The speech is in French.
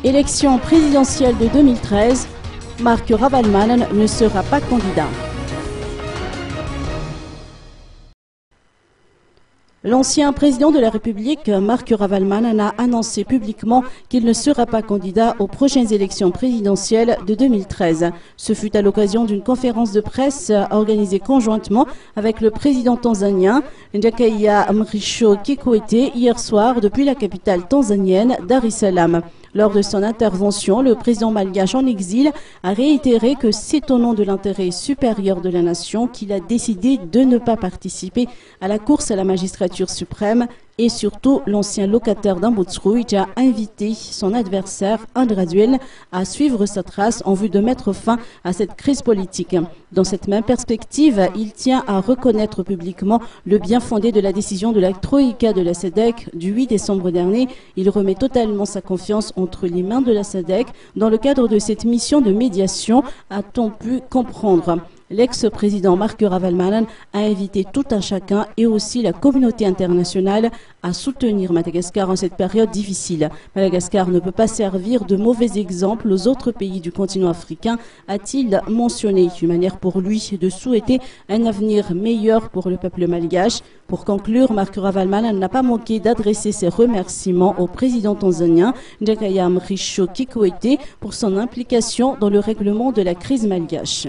Élection présidentielle de 2013, Marc Ravalomanana ne sera pas candidat. L'ancien président de la République, Marc Ravalomanana, a annoncé publiquement qu'il ne sera pas candidat aux prochaines élections présidentielles de 2013. Ce fut à l'occasion d'une conférence de presse organisée conjointement avec le président tanzanien, Jakaya Mrisho Kikwete, hier soir depuis la capitale tanzanienne, Dar es Salaam. Lors de son intervention, le président malgache en exil a réitéré que c'est au nom de l'intérêt supérieur de la nation qu'il a décidé de ne pas participer à la course à la magistrature suprême et surtout l'ancien locataire d'Ambotsrouy a invité son adversaire Andraduel à suivre sa trace en vue de mettre fin à cette crise politique. Dans cette même perspective, il tient à reconnaître publiquement le bien fondé de la décision de la Troïka de la SADC du 8 décembre dernier. Il remet totalement sa confiance entre les mains de la SADC dans le cadre de cette mission de médiation, a-t-on pu comprendre. L'ex-président Marc Ravalomanana a invité tout un chacun et aussi la communauté internationale à soutenir Madagascar en cette période difficile. Madagascar ne peut pas servir de mauvais exemple aux autres pays du continent africain, a-t-il mentionné, une manière pour lui de souhaiter un avenir meilleur pour le peuple malgache. Pour conclure, Marc Ravalomanana n'a pas manqué d'adresser ses remerciements au président tanzanien Jakaya Mrisho Kikwete pour son implication dans le règlement de la crise malgache.